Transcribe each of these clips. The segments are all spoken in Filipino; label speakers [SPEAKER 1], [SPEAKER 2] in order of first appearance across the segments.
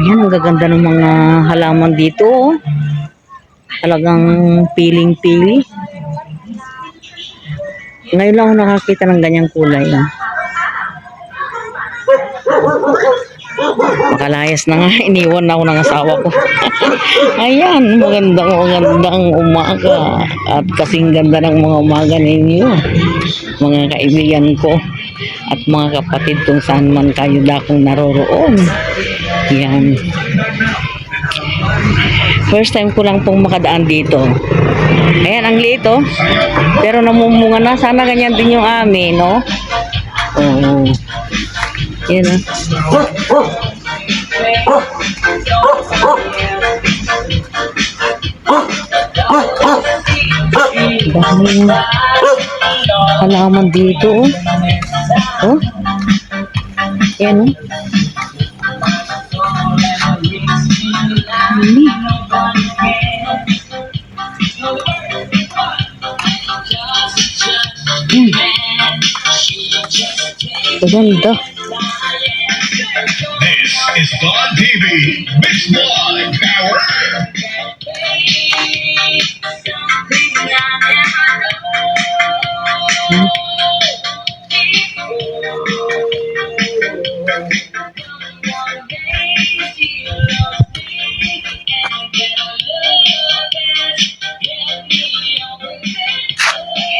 [SPEAKER 1] Ayan, ang gaganda ng mga halaman dito. Oh. Talagang piling-pili. Ngayon lang ako nakakita ng ganyang kulay. Makalayas na nga, iniwan na ako ng asawa ko. Ayan, magandang umaga. At kasing ganda ng mga umaga ninyo, mga kaibigan ko at mga kapatid kung saan man kayo dakong naroroon. Yan. First time ko lang pong makadaan dito. Ayan, ang liit oh. Pero namumunga na. Sana ganyan din yung amin, no? Oo. Yan oh. Dahil halaman dito oh. Oh. Yan oh. Ganda.
[SPEAKER 2] This is Don TV, Mix One Power.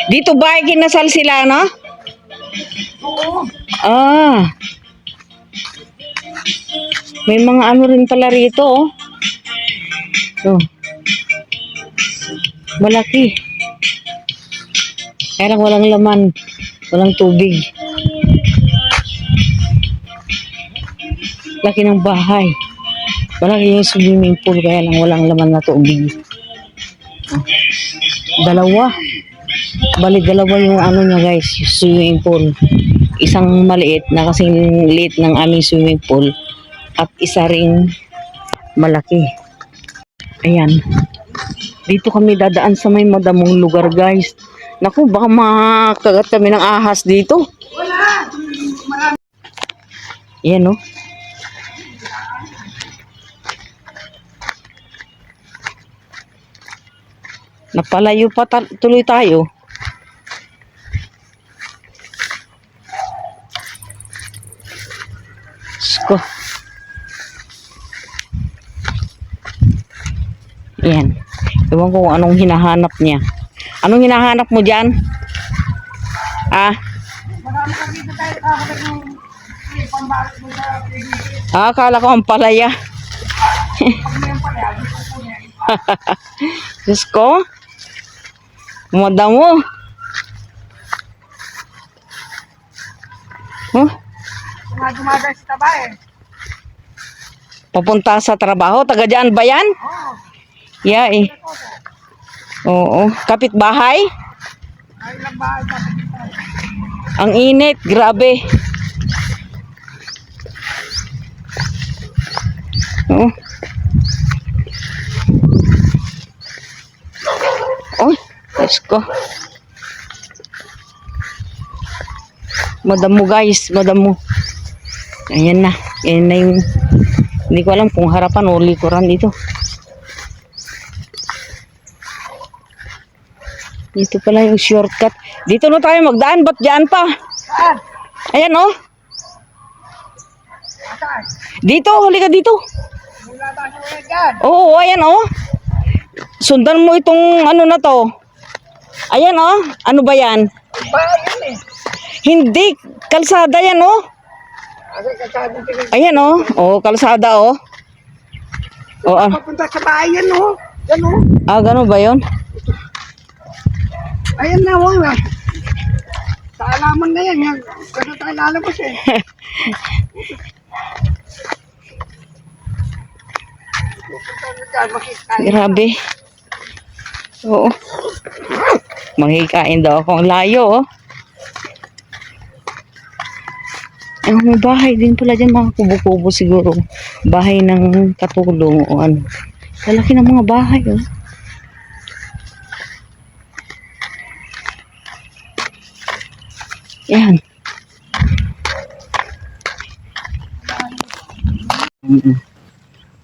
[SPEAKER 1] Dito ba ay kinasal sila, no?
[SPEAKER 3] Oo.
[SPEAKER 1] Ah. May mga ano rin pala rito, oh. Oh. Malaki. Kaya lang walang laman. Walang tubig. Laki ng bahay. Malaki yung swimming pool, kaya lang walang laman na tubig. Oh. Dalawa. Bali, dalawa yung ano niya guys, swimming pool. Isang maliit na kasing liit ng aming swimming pool at isa ring malaki. Ayan. Dito kami dadaan sa may madamong lugar guys. Naku, baka makagat kami ng ahas dito. Ayan oh. Napalayo pa tuloy tayo. Sko. Yan. Ewan ko kung anong hinahanap niya. Anong hinahanap mo dyan? Ah? Ah, akala ko ang palaya. Diyos ko. Madamo. Huh?
[SPEAKER 3] Dumadaan sa taba eh.
[SPEAKER 1] Papunta sa trabaho? Taga dyan ba yan?
[SPEAKER 3] Oo.
[SPEAKER 1] Yeah eh. Oo. Kapitbahay?
[SPEAKER 3] Ay lang ba?
[SPEAKER 1] Ang init. Grabe. Oo. Oh. Let's go. Madamo guys. Madamo. Ayan na. Ayan na yung... Hindi ko alam kung harapan o likuran dito. Dito pala yung shortcut. Dito na tayo magdaan. Ba't dyan pa?
[SPEAKER 3] Saan?
[SPEAKER 1] Ayan oh.
[SPEAKER 3] Saan?
[SPEAKER 1] Dito. Halika dito.
[SPEAKER 3] Mula ba sa ulit dyan?
[SPEAKER 1] Oo. Ayan oh. Sundan mo itong ano na to. Ayan oh. Ano ba yan?
[SPEAKER 3] Bahay yun eh.
[SPEAKER 1] Hindi. Kalsada yan oh.
[SPEAKER 3] Kasi kasabing tingin.
[SPEAKER 1] Ayan oh. Oh, kalsada oh. Oh, ah.
[SPEAKER 3] Papunta sa bahay yan oh. Yan oh.
[SPEAKER 1] Ah, gano'n ba yun?
[SPEAKER 3] Ayan na oh. Sa alaman na yan. Yan. Kasi tayo lalabas eh. Pupunta na dyan. Makikain.
[SPEAKER 1] Grabe. Oo. Manghikain daw ako. Ang layo oh. Ay, may bahay din pala dyan, mga kubo-kubo siguro. Bahay ng katulong o ano. Lalaki ng mga bahay oh. Yan.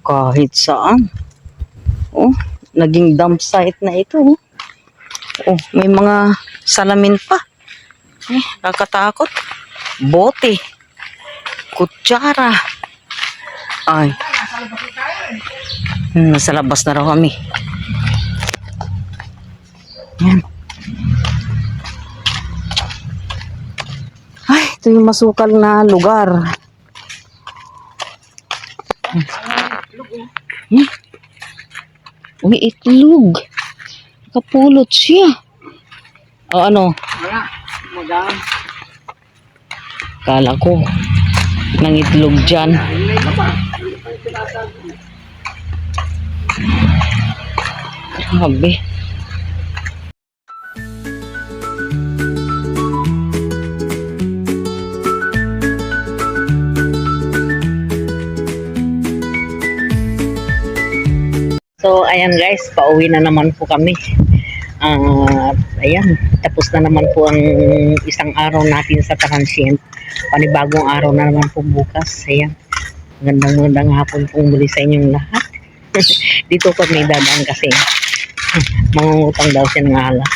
[SPEAKER 1] Kahit saan. Oh, naging dump site na ito. Oh, oh may mga salamin pa. Kakatakot. Bote. Kutsara. Ay. Nasa labas na raw kami. Yan. Ay, ito yung masukal na lugar. Uy, itlog. Kapulot siya. O ano?
[SPEAKER 3] Wala. Magaan.
[SPEAKER 1] Kala ko. Nang itlog dyan.
[SPEAKER 3] Hindi ka ba?
[SPEAKER 1] Grabe. So, ayan guys, pauwi na naman po kami. Ayan, tapos na naman po ang isang araw natin sa transient. Panibagong araw na naman po bukas. Ayan, magandang hapon pong muli sa inyong lahat. Dito kami dadaan kasi mangungutang daw siya ng alak.